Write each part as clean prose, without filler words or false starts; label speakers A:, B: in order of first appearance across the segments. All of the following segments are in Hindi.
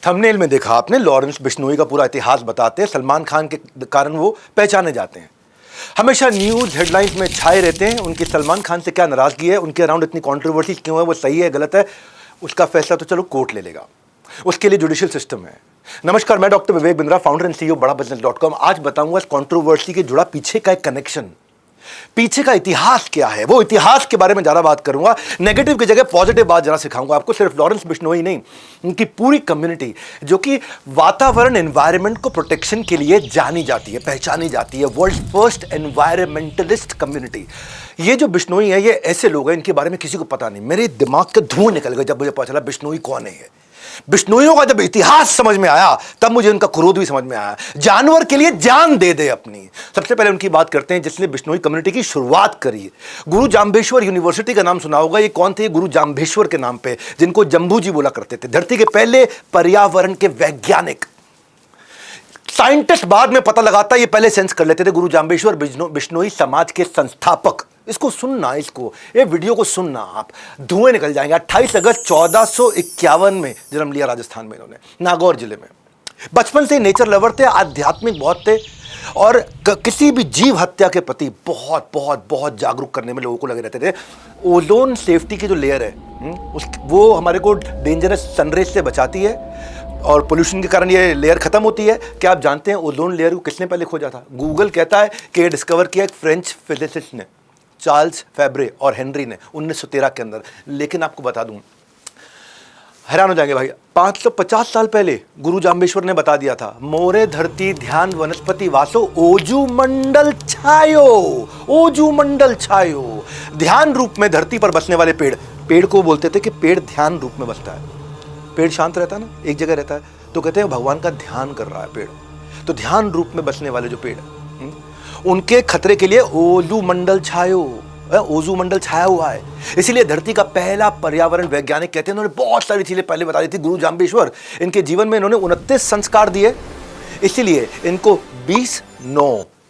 A: थंबनेल में देखा आपने, लॉरेंस बिश्नोई का पूरा इतिहास बताते हैं। सलमान खान के कारण वो पहचाने जाते हैं, हमेशा न्यूज़ हेडलाइंस में छाए रहते हैं। उनकी सलमान खान से क्या नाराज़गी है, उनके अराउंड इतनी कंट्रोवर्सी क्यों है, वो सही है गलत है, उसका फैसला तो चलो कोर्ट ले लेगा, उसके लिए जुडिशियल सिस्टम है। नमस्कार, मैं doctor Vivek Bindra, founder and CEO बड़ाबिजनेस.com। आज बताऊंगा इस कंट्रोवर्सी के जुड़ा पीछे का एक कनेक्शन, पीछे का इतिहास क्या है, वो इतिहास के बारे में ज़्यादा बात करूंगा। नेगेटिव की जगह पॉजिटिव बात ज़रा सिखाऊंगा आपको। सिर्फ लॉरेंस बिश्नोई नहीं, उनकी पूरी कम्युनिटी जो कि वातावरण एनवायरनमेंट को प्रोटेक्शन के लिए जानी जाती है, पहचानी जाती है, वर्ल्ड फर्स्ट एनवायरमेंटलिस्ट कम्युनिटी। ये जो बिश्नोई है, ये ऐसे लोग हैं, इनके बारे में किसी को पता नहीं। मेरे दिमाग के धुआं निकल गए जब मुझे पता चला बिश्नोई कौन है। बिश्नोइयों का जब इतिहास समझ में आया, तब मुझे उनका क्रोध भी समझ में आया। जानवर के लिए जान दे दे अपनी। सबसे पहले उनकी बात करते हैं जिसने बिश्नोई कम्युनिटी की शुरुआत करी। गुरु जाम्बेश्वर यूनिवर्सिटी का नाम सुना होगा। ये कौन थे? गुरु जाम्बेश्वर के नाम पे, जिनको जम्बू जी बोला करते थे। धरती के पहले पर्यावरण के वैज्ञानिक, साइंटिस्ट बाद में पता लगाता, ये पहले सेंस कर लेते थे। गुरु जाम्बेश्वर बिश्नोई समाज के संस्थापक। इसको सुनना, ये वीडियो को सुनना, आप धुएं निकल जाएंगे। 28 अगस्त 1451 में जन्म लिया राजस्थान में इन्होंने, नागौर जिले में। बचपन से नेचर लवर थे, आध्यात्मिक बहुत थे, और किसी भी जीव हत्या के प्रति बहुत बहुत बहुत जागरूक करने में लोगों को लगे रहते थे। ओजोन सेफ्टी की जो लेयर है, वो हमारे को डेंजरस सनरेज से बचाती है, और पोल्यूशन के कारण ये लेयर खत्म होती है। क्या आप जानते हैं ओजोन लेयर को किसने पहले खोजा था? गूगल कहता है कि ये डिस्कवर किया एक फ्रेंच फिजिसिस्ट ने, चार्ल्स फेब्रे और हेनरी ने, 1913 के अंदर। लेकिन आपको बता दूं, हैरान हो जाएंगे भाई, 550 साल पहले गुरु जाम्बेश्वर ने बता दिया था, मोरे धरती ध्यान वनस्पति वासो ओजू मंडल छायो। ओजू मंडल छायो, ध्यान रूप में धरती पर बसने वाले पेड़। पेड़ को बोलते थे कि पेड़ ध्यान रूप में बसता है। पेड़ शांत रहता है ना, एक जगह रहता है, तो कहते हैं भगवान का ध्यान कर रहा है पेड़। तो ध्यान रूप में बसने वाले जो पेड़, उनके खतरे के लिए ओजू मंडल छायो, ओजू मंडल छाया हुआ है। इसीलिए धरती का पहला पर्यावरण वैज्ञानिक कहते हैं। उन्होंने बहुत सारी चीजें पहले बता दी थी। गुरु जाम्बेश्वर, इनके जीवन में इन्होंने 29 संस्कार दिए, इसीलिए इनको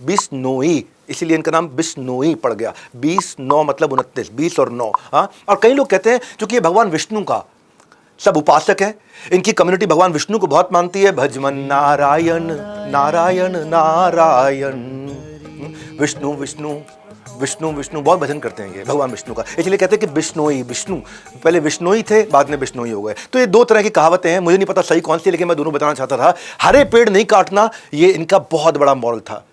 A: बिश्नोई, इसीलिए इनका नाम बिश्नोई पड़ गया। 20-9 मतलब 29, 20 और 9। हाँ, और कई लोग कहते हैं क्योंकि ये भगवान विष्णु का सब उपासक है, इनकी कम्युनिटी भगवान विष्णु को बहुत मानती है। भजमन नारायण नारायण नारायण, विष्णु विष्णु विष्णु विष्णु, बहुत भजन करते हैं ये भगवान विष्णु का। इसलिए कहते हैं कि बिश्नोई, विष्णु पहले विष्णोई थे, बाद में बिश्नोई हो गए। तो ये दो तरह की कहावतें हैं, मुझे नहीं पता सही कौन सी, लेकिन मैं दोनों बताना चाहता था। हरे पेड़ नहीं काटना, ये इनका बहुत बड़ा मॉरल था।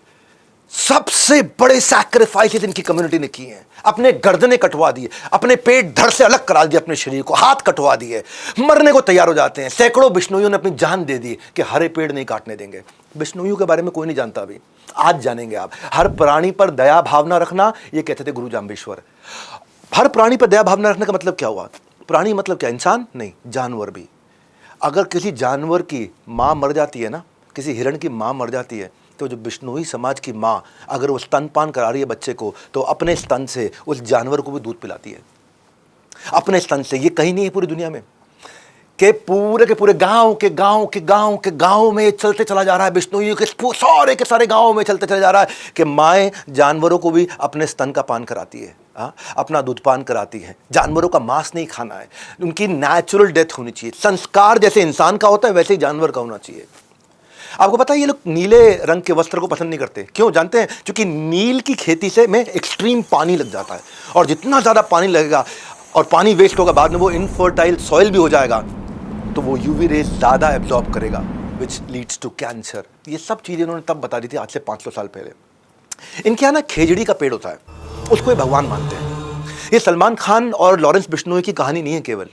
A: सबसे बड़े सैक्रिफाइसेस इनकी कम्युनिटी ने किए हैं। अपने गर्दने कटवा दिए, अपने पेट धड़ से अलग करा दिए, अपने शरीर को हाथ कटवा दिए, मरने को तैयार हो जाते हैं। सैकड़ों बिश्नोइयों ने अपनी जान दे दी कि हरे पेड़ नहीं काटने देंगे। बिश्नोइयों के बारे में कोई नहीं जानता अभी, आज जानेंगे आप। हर प्राणी पर दया भावना रखना, ये कहते थे गुरु जाम्बेश्वर। हर प्राणी पर दया भावना रखने का मतलब क्या हुआ? प्राणी मतलब क्या? इंसान नहीं, जानवर भी। अगर किसी जानवर की माँ मर जाती है ना, किसी हिरण की माँ मर जाती है, तो जो बिश्नोई समाज की माँ, अगर वो स्तनपान करा रही है बच्चे को, तो अपने स्तन से उस जानवर को भी दूध पिलाती है, अपने स्तन से। ये कहीं नहीं है पूरी दुनिया में कि पूरे के पूरे गांव में चलते चला जा रहा है। बिश्नोई के सारे के सारे गांवों में चलते चला जा रहा है कि माएँ जानवरों को भी अपने स्तन का पान कराती है, अपना दूध पान कराती है। जानवरों का मांस नहीं खाना है, उनकी नेचुरल डेथ होनी चाहिए। संस्कार जैसे इंसान का होता है, वैसे ही जानवर का होना चाहिए। आपको पता है ये लोग नीले रंग के वस्त्र को पसंद नहीं करते। क्यों जानते हैं? क्योंकि नील की खेती से में एक्सट्रीम पानी लग जाता है, और जितना ज़्यादा पानी लगेगा और पानी वेस्ट होगा, बाद में वो इनफर्टाइल सॉइल भी हो जाएगा, तो वो यूवी रेज ज़्यादा एब्जॉर्ब करेगा, विच लीड्स टू कैंसर। ये सब चीज़ें इन्होंने तब बता दी थी, आज से 500 साल पहले। इनके यहाँ ना खेजड़ी का पेड़ होता है, उसको ये भगवान मानते हैं। ये सलमान खान और लॉरेंस बिश्नोई की कहानी नहीं है केवल।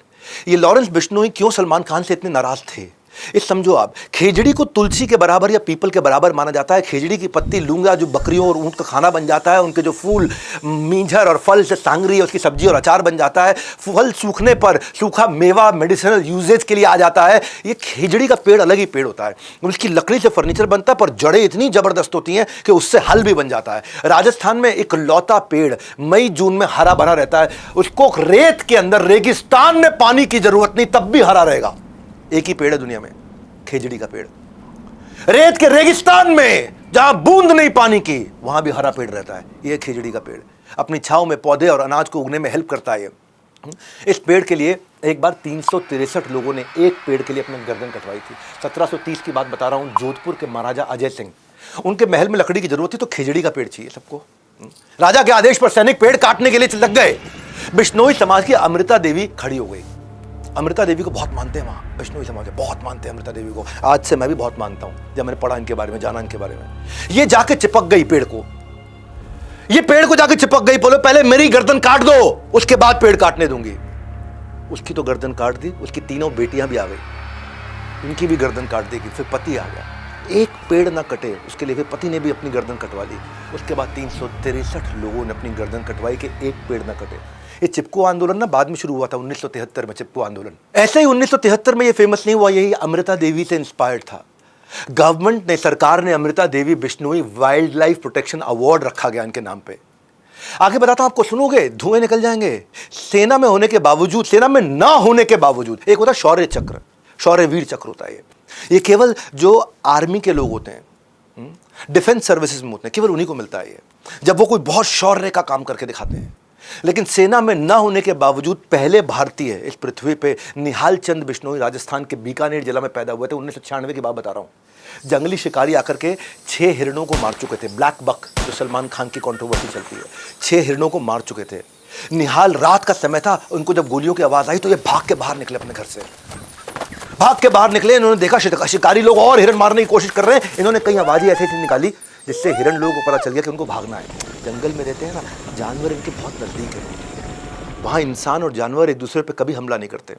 A: ये लॉरेंस बिश्नोई क्यों सलमान खान से इतने नाराज थे, ये समझो आप। खेजड़ी को तुलसी के बराबर या पीपल के बराबर माना जाता है। खेजड़ी की पत्ती लूंगा जो बकरियों और ऊंट का खाना बन जाता है, उनके जो फूल मींझर और फल से सांगरी, उसकी सब्जी और अचार बन जाता है। फल सूखने पर सूखा मेवा मेडिसिनल यूजेज के लिए आ जाता है। ये खेजड़ी का पेड़ अलग ही पेड़ होता है। उसकी लकड़ी से फर्नीचर बनता है, पर जड़ें इतनी जबरदस्त होती हैं कि उससे हल भी बन जाता है। राजस्थान में एक लौता पेड़ मई जून में हरा भरा रहता है। उसको रेत के अंदर रेगिस्तान में पानी की जरूरत नहीं, तब भी हरा रहेगा। एक ही पेड़ है दुनिया में, खेजड़ी का पेड़। रेत के रेगिस्तान में जहां बूंद नहीं पानी की, वहां भी हरा पेड़ रहता है। यह खेजड़ी का पेड़ अपनी छांव में पौधे और अनाज को उगने में हेल्प करता है। इस पेड़ के लिए एक बार 363 लोगों ने एक पेड़ के लिए अपनी गर्दन कटवाई थी। 1730 की बात बता रहा हूँ, जोधपुर के महाराजा अजय सिंह, उनके महल में लकड़ी की जरूरत थी तो खिजड़ी का पेड़ चाहिए सबको। राजा के आदेश पर सैनिक पेड़ काटने के लिए लग गए। बिश्नोई समाज की अमृता देवी खड़ी हो गई। अमृता देवी को बहुत मानते हैं वहाँ, बिश्नोई समाज बहुत मानते हैं अमृता देवी को। आज से मैं भी बहुत मानता हूँ, जब मैंने पढ़ा इनके बारे में, जाना इनके बारे में। ये जाके चिपक गई पेड़ को, ये पेड़ को जाके चिपक गई, बोलो पहले मेरी गर्दन काट दो, उसके बाद पेड़ काटने दूंगी। उसकी तो गर्दन काट दी, उसकी तीनों बेटियां भी आ गई, इनकी भी गर्दन काट देगी। फिर पति आ गया, एक पेड़ ना कटे उसके लिए फिर पति ने भी अपनी गर्दन कटवा ली। उसके बाद 363 लोगों ने अपनी गर्दन कटवाई कि एक पेड़ ना कटे। ये चिपको आंदोलन ना बाद में शुरू हुआ था 1973 में, चिपको आंदोलन। ऐसे ही 1973 में ये फेमस नहीं हुआ, यही अमृता देवी से इंस्पायर्ड था। गवर्नमेंट ने, सरकार ने Amrita Devi Bishnoi wildlife protection award रखा गया इनके नाम पे। आगे बताता हूं आपको, सुनोगे धुएं निकल जाएंगे। सेना में होने के बावजूद, सेना में ना होने के बावजूद, एक होता शौर्य चक्र, शौर्य वीर चक्र होता है ये केवल जो आर्मी के लोग होते हैं, डिफेंस सर्विसेज में होते हैं, केवल उन्हीं को मिलता है ये, जब वो कोई बहुत शौर्य का काम करके दिखाते हैं। लेकिन सेना में ना होने के बावजूद पहले भारतीय इस पृथ्वी पे निहाल चंद बिश्नोई राजस्थान के बीकानेर जिला में पैदा हुए थे। 1996 की बात बता रहा हूँ। जंगली शिकारी आकर के 6 हिरणों को मार चुके थे। ब्लैक बक, जो सलमान खान की कंट्रोवर्सी चलती है, 6 हिरणों को मार चुके थे। निहाल, रात का समय था, उनको जब गोलियों की आवाज़ आई तो ये भाग के बाहर निकले अपने घर से, भाग के बाहर निकले। इन्होंने देखा शिकारी लोग और हिरण मारने की कोशिश कर रहे हैं। इन्होंने कई आवाज़ें ऐसी निकाली जिससे हिरण लोगों को पता चल गया कि उनको भागना है। जंगल में रहते हैं ना, जानवर इनके बहुत नज़दीक है। वहाँ इंसान और जानवर एक दूसरे पे कभी हमला नहीं करते,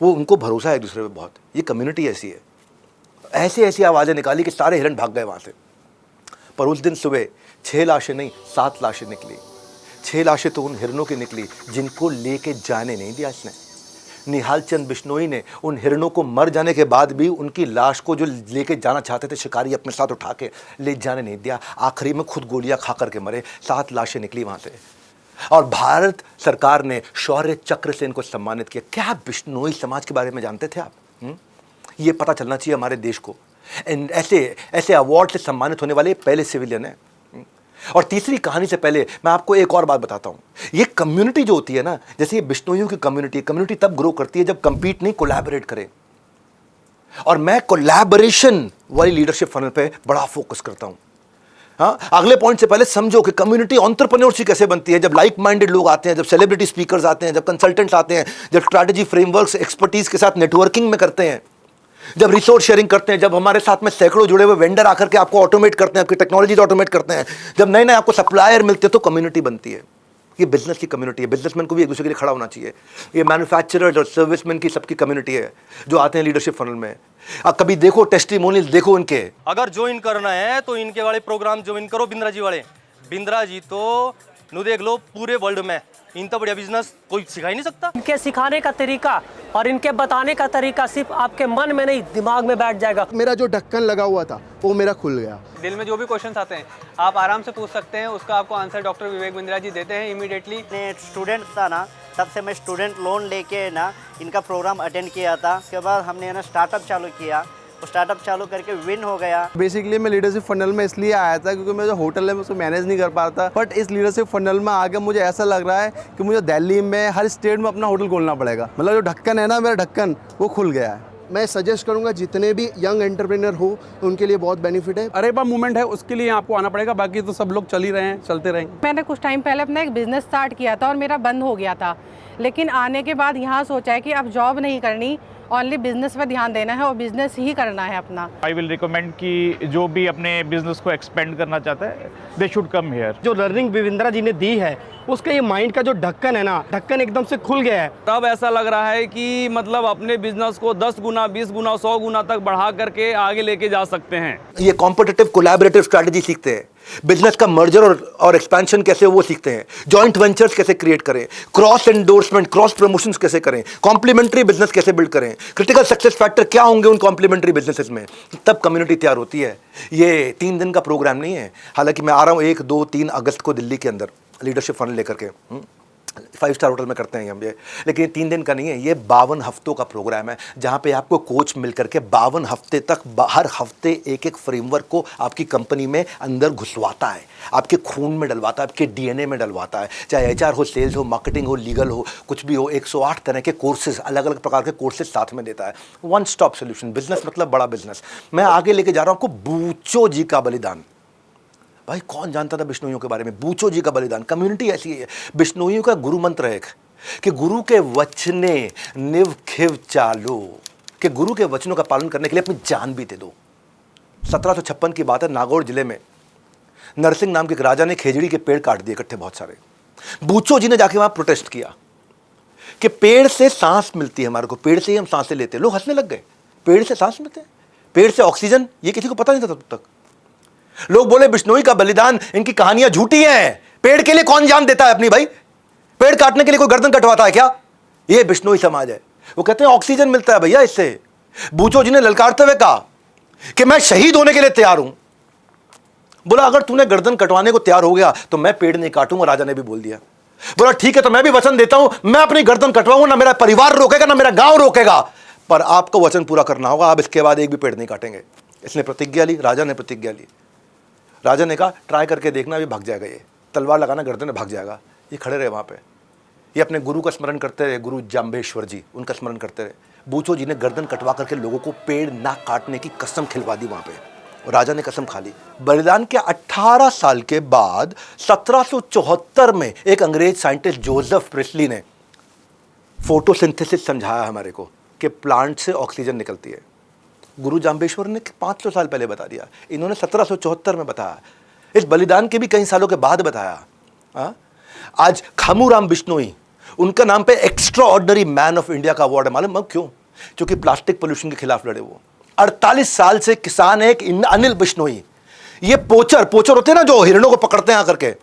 A: वो उनको भरोसा है एक दूसरे पे बहुत। ये कम्युनिटी ऐसी है। ऐसी ऐसी आवाज़ें निकाली कि सारे हिरण भाग गए वहाँ से। पर उस दिन सुबह 6 लाशें नहीं, 7 लाशें निकली। 6 लाशें तो उन हिरणों की निकली जिनको लेके जाने नहीं दिया इसने। निहाल चंद बिश्नोई ने उन हिरणों को मर जाने के बाद भी उनकी लाश को जो लेके जाना चाहते थे शिकारी, अपने साथ उठा के ले जाने नहीं दिया। आखिरी में खुद गोलियां खा करके मरे। 7 लाशें निकली वहाँ से, और भारत सरकार ने शौर्य चक्र से इनको सम्मानित किया। क्या आप बिश्नोई समाज के बारे में जानते थे आप? ये पता चलना चाहिए हमारे देश को। ऐसे ऐसे अवार्ड से सम्मानित होने वाले पहले सिविलियन हैं। और तीसरी कहानी से पहले मैं आपको एक और बात बताता हूँ। ये कम्युनिटी जो होती है ना, जैसे ये बिश्नोइयों की कम्युनिटी तब ग्रो करती है जब कंपीट नहीं, कोलैबोरेट करे। और मैं कोलैबोरेशन वाली लीडरशिप फनल पे बड़ा फोकस करता हूँ। हाँ, अगले पॉइंट से पहले समझो कि कम्युनिटी एंटरप्रेन्योरशिप कैसे बनती है। जब लाइक माइंडेड लोग आते हैं, जब सेलिब्रिटी स्पीकर्स आते हैं, जब कंसल्टेंट्स आते हैं, जब स्ट्रैटेजी फ्रेमवर्क्स एक्सपर्टीज के साथ नेटवर्किंग में करते हैं, जब रिसोर्स शेयरिंग करते हैं, जब हमारे साथ में सैकड़ों जुड़े हुए वेंडर आकर के आपको ऑटोमेट करते हैं, आपकी टेक्नोलॉजीज ऑटोमेट करते हैं, जब नए नए आपको सप्लायर मिलते हैं, तो कम्युनिटी बनती है। ये बिजनेस की कम्युनिटी है। बिजनेसमैन को भी एक दूसरे के लिए खड़ा होना चाहिए। ये मैन्युफैक्चरर्स और सर्विसमैन की सबकी कम्युनिटी है जो आते हैं लीडरशिप फनल में। अब कभी देखो टेस्टिमोनियल, देखो इनके।
B: अगर ज्वाइन करना है तो इनके वाले प्रोग्राम ज्वाइन करो। बिंद्रा जी वाले, बिंद्रा जी तो नु देख लो पूरे वर्ल्ड में इनका बढ़िया बिजनेस कोई सिखा ही नहीं सकता।
C: इनके सिखाने का तरीका और इनके बताने का तरीका सिर्फ आपके मन में नहीं, दिमाग में बैठ जाएगा।
D: मेरा जो ढक्कन लगा हुआ था वो मेरा खुल गया।
E: दिल में जो भी क्वेश्चंस आते हैं आप आराम से पूछ सकते हैं, उसका आपको आंसर डॉक्टर विवेक बिंद्रा जी देते हैं इमीडिएटली।
F: मैं स्टूडेंट था ना, तब से मैं स्टूडेंट लोन लेके ना इनका प्रोग्राम अटेंड किया था। उसके बाद हमने ना स्टार्टअप चालू किया, स्टार्टअप चालू करके विन हो गया।
D: बेसिकली मैं लीडरशिप फनल में इसलिए आया था क्योंकि मेरा जो होटल है मैं उसको मैनेज नहीं कर पाता। बट इस लीडरशिप फनल में आके मुझे ऐसा लग रहा है कि मुझे दिल्ली में हर स्टेट में अपना होटल खोलना पड़ेगा। मतलब जो ढक्कन है ना, मेरा ढक्कन वो खुल गया है। मैं सजेस्ट करूंगा जितने भी यंग एंटरप्रेन्योर हो उनके लिए बहुत बेनिफिट है।
G: अरेबा मूवमेंट है, उसके लिए आपको आना पड़ेगा, बाकी तो सब लोग चल ही रहे हैं, चलते रहेंगे।
H: मैंने कुछ टाइम पहले अपना एक बिज़नेस स्टार्ट किया था और मेरा बंद हो गया था, लेकिन आने के बाद यहाँ सोचा है कि अब जॉब नहीं करनी, ओनली बिजनेस पर ध्यान देना है और बिजनेस ही करना है अपना।
I: आई विल रिकमेंड कि जो भी अपने बिजनेस को एक्सपेंड करना चाहता है, दे शुड कम हियर।
J: जो लर्निंग बिंद्रा जी ने दी है, उसका ये माइंड का जो ढक्कन है ना, ढक्कन एकदम से खुल गया है।
G: तब ऐसा लग रहा है कि मतलब अपने बिजनेस को 10 गुना, 20 गुना, 100 गुना तक बढ़ा करके आगे लेके जा सकते हैं।
A: ये कॉम्पिटिटिव कोलैबोरेटिव स्ट्रैटेजी सीखते हैं, बिजनेस का मर्जर और एक्सपेंशन कैसे वो सीखते हैं, जॉइंट वेंचर्स कैसे क्रिएट करें, क्रॉस एंडोर्समेंट, क्रॉस प्रमोशंस कैसे करें, कॉम्प्लीमेंट्री बिजनेस कैसे बिल्ड करें, क्रिटिकल सक्सेस फैक्टर क्या होंगे उन कॉम्प्लीमेंट्री बिजनेसेस में। तब कम्युनिटी तैयार होती है। ये 3 दिन का प्रोग्राम नहीं है। हालांकि मैं आ रहा हूँ 1, 2, 3 अगस्त को दिल्ली के अंदर लीडरशिप फंड लेकर के। 5 स्टार होटल में करते हैं हम ये, लेकिन ये 3 दिन का नहीं है, ये 52 हफ्तों का प्रोग्राम है जहाँ पे आपको कोच मिल करके 52 हफ्ते तक हर हफ्ते एक एक फ्रेमवर्क को आपकी कंपनी में अंदर घुसवाता है, आपके खून में डलवाता है, आपके डीएनए में डलवाता है। चाहे एचआर हो, सेल्स हो, मार्केटिंग हो, लीगल हो, कुछ भी हो, 108 तरह के कोर्सेज, अलग अलग प्रकार के कोर्सेज साथ में देता है। वन स्टॉप सोल्यूशन, बिजनेस मतलब बड़ा बिजनेस। मैं आगे लेके जा रहा हूँ आपको बूचो जी का बलिदान। भाई कौन जानता था बिश्नोइयों के बारे में? बूचो जी का बलिदान। कम्युनिटी ऐसी है, बिश्नोइयों का गुरु मंत्र है कि गुरु के वचने निव खिव चालो, कि गुरु के वचनों का पालन करने के लिए अपनी जान भी दे दो। 1756 की बात है, नागौर जिले में नरसिंह नाम के एक राजा ने खेजड़ी के पेड़ काट दिए इकट्ठे बहुत सारे। बूचो जी ने जाके वहां प्रोटेस्ट किया कि पेड़ से सांस मिलती है हमारे को, पेड़ से ही हम सांसें लेते हैं। लोग हंसने लग गए, पेड़ से सांस मिलते हैं, पेड़ से ऑक्सीजन, ये किसी को पता नहीं था तब तक। लोग बोले बिश्नोई का बलिदान, इनकी कहानियां झूठी हैं, पेड़ के लिए कौन जान देता है अपनी? भाई पेड़ काटने के लिए कोई गर्दन कटवाता है क्या? ये बिश्नोई समाज है। वो कहते हैं ऑक्सीजन मिलता है भैया इससे। बूचो जी ने ललकारते हुए कहा कि मैं शहीद होने के लिए तैयार हूं। बोला अगर तूने गर्दन कटवाने को तैयार हो गया तो मैं पेड़ नहीं काटूंगा। राजा ने भी बोल दिया। बोला ठीक है, तो मैं भी वचन देता हूं, मैं अपनी गर्दन कटवाऊंगा, ना मेरा परिवार रोकेगा ना मेरा गांव रोकेगा, पर आपको वचन पूरा करना होगा, आप इसके बाद एक भी पेड़ नहीं काटेंगे। इसने प्रतिज्ञा ली, राजा ने प्रतिज्ञा ली। राजा ने कहा ट्राई करके देखना, भी भाग जाएगा, ये तलवार लगाना गर्दन में भाग जाएगा। ये खड़े रहे वहां पे, ये अपने गुरु का स्मरण करते रहे, गुरु जाम्बेश्वर जी, उनका स्मरण करते रहे। बूचो जी ने गर्दन कटवा करके लोगों को पेड़ ना काटने की कसम खिलवा दी वहां पे, और राजा ने कसम खा ली। बलिदान के 18 साल के बाद 1774 में एक अंग्रेज साइंटिस्ट जोसेफ प्रिस्ली ने फोटोसिंथेसिस समझाया हमारे को कि प्लांट से ऑक्सीजन निकलती है। गुरु जाम्बेश्वर ने 500 साल पहले बता दिया, इन्होंने 1774 में बताया। इस बलिदान के भी कई सालों के बाद बताया। आज खामूराम बिश्नोई, उनका नाम पे extra ordinary man of India का अवार्ड है। मालूम क्यों? क्योंकि प्लास्टिक पोल्यूशन के खिलाफ लड़े वो। 48 साल से किसान है। अनिल बिश्नोई, ये पोचर होते हैं ना जो हिरणों को पकड़ते हैं आकर के,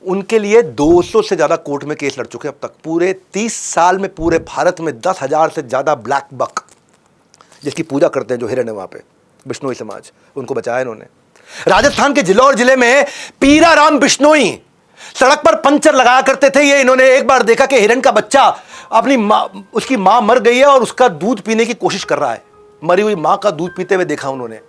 A: उनके लिए 200 से ज्यादा कोर्ट में केस लड़ चुके हैं अब तक। पूरे 30 साल में पूरे भारत में 10,000 से ज्यादा ब्लैक बक, जिसकी पूजा करते हैं जो हिरण है वहां पे, बिश्नोई समाज, उनको बचाया इन्होंने। राजस्थान के जिलौर जिले में पीराराम बिश्नोई सड़क पर पंचर लगाया करते थे। ये इन्होंने एक बार देखा कि हिरण का बच्चा अपनी माँ, उसकी माँ मर गई है और उसका दूध पीने की कोशिश कर रहा है। मरी हुई माँ का दूध पीते हुए देखा उन्होंने।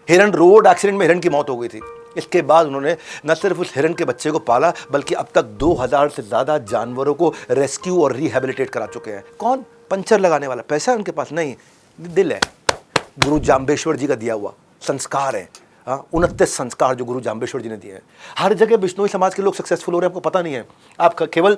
A: हिरण, रोड एक्सीडेंट में हिरण की मौत हो गई थी। इसके बाद उन्होंने न सिर्फ उस हिरण के बच्चे को पाला, बल्कि अब तक 2000 से ज्यादा जानवरों को रेस्क्यू और रिहेबिलिटेट करा चुके हैं। कौन? पंचर लगाने वाला। पैसा है उनके पास नहीं, दिल है। गुरु जाम्बेश्वर जी का दिया हुआ संस्कार है। 29 संस्कार जो गुरु जाम्बेश्वर जी ने दिए हैं। हर जगह बिश्नोई समाज के लोग सक्सेसफुल हो रहे हैं, आपको पता नहीं है। आप केवल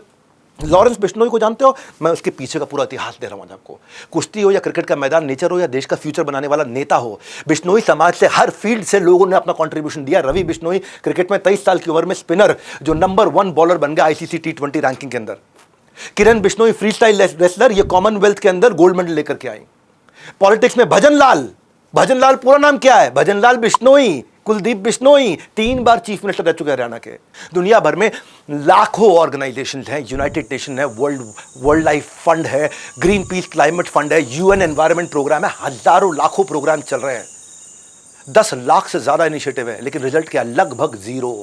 A: लॉरेंस बिश्नोई को जानते हो, मैं उसके पीछे का पूरा इतिहास दे रहा हूं आपको। कुश्ती हो या क्रिकेट का मैदान, नेचर हो या देश का फ्यूचर बनाने वाला नेता हो, बिश्नोई समाज से हर फील्ड से लोगों ने अपना कंट्रीब्यूशन दिया। रवि बिश्नोई क्रिकेट में 23 साल की उम्र में स्पिनर जो नंबर 1 बॉलर बन गया ICC T20 रैंकिंग के अंदर। किरण बिश्नोई फ्री स्टाइल रेसलर, ये कॉमनवेल्थ के अंदर गोल्ड मेडल लेकर के आई। पॉलिटिक्स में भजन लाल पूरा नाम क्या है? भजन लाल बिश्नोई, कुलदीप बिश्नोई 3 बार चीफ मिनिस्टर रह चुके हैं हरियाणा के। दुनिया भर में लाखों ऑर्गेनाइजेशंस हैं, यूनाइटेड नेशन है, वर्ल्ड लाइफ फंड है, ग्रीन पीस क्लाइमेट फंड है, UN एनवायरनमेंट प्रोग्राम है, हजारों लाखों प्रोग्राम चल रहे हैं। 10 लाख से ज्यादा इनिशिएटिव है, लेकिन रिजल्ट क्या? लगभग 0।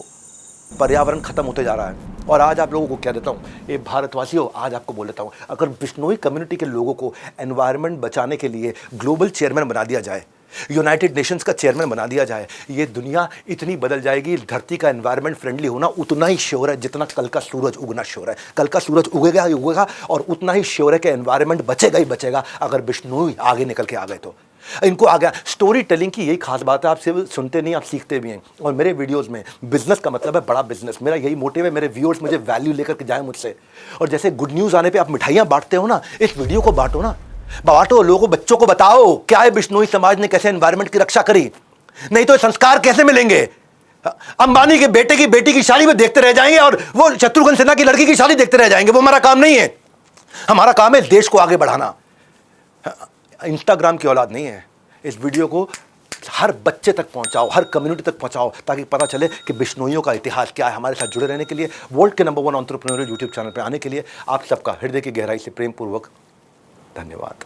A: पर्यावरण खत्म होते जा रहा है। और आज आप लोगों को क्या देता हूं, ये भारतवासियों, आज आपको बोल देता हूं, अगर बिश्नोई कम्युनिटी के लोगों को एनवायरनमेंट बचाने के लिए ग्लोबल चेयरमैन बना दिया जाए, यूनाइटेड नेशंस का चेयरमैन बना दिया जाए, ये दुनिया इतनी बदल जाएगी। धरती का एनवायरनमेंट फ्रेंडली होना उतना ही श्योर है जितना कल का सूरज उगना श्योर है। कल का सूरज उगेगा ही उगेगा, और उतना ही श्योर है कि एनवायरनमेंट बचेगा ही बचेगा अगर बिश्नोई आगे निकल के आ गए तो। इनको आ गया। स्टोरी टेलिंग की यही खास बात है, आप सिर्फ सुनते नहीं, आप सीखते भी हैं। और मेरे वीडियोस में बिजनेस का मतलब है बड़ा बिजनेस। मेरा यही मोटिव है, मेरे व्यूअर्स मुझे वैल्यू लेकर के जाए मुझसे। और जैसे गुड न्यूज़ आने पे आप मिठाइयाँ बांटते हो ना, इस वीडियो को बांटो ना, बांटो, लोगों, बच्चों को बताओ क्या है बिश्नोई समाज ने कैसे एनवायरनमेंट की रक्षा करी। नहीं तो संस्कार कैसे मिलेंगे? अंबानी के बेटे की बेटी की शादी में देखते रह जाएंगे और वो शत्रुघ्न सिन्हा की लड़की की शादी देखते रह जाएंगे। वो हमारा काम नहीं है। हमारा काम है देश को आगे बढ़ाना। इंस्टाग्राम की औलाद नहीं है। इस वीडियो को हर बच्चे तक पहुंचाओ, हर कम्युनिटी तक पहुंचाओ, ताकि पता चले कि बिश्नोइयों का इतिहास क्या है। हमारे साथ जुड़े रहने के लिए, वर्ल्ड के नंबर 1 एंटरप्रेन्योरियल यूट्यूब चैनल पर आने के लिए आप सबका हृदय की गहराई से प्रेम पूर्वक धन्यवाद।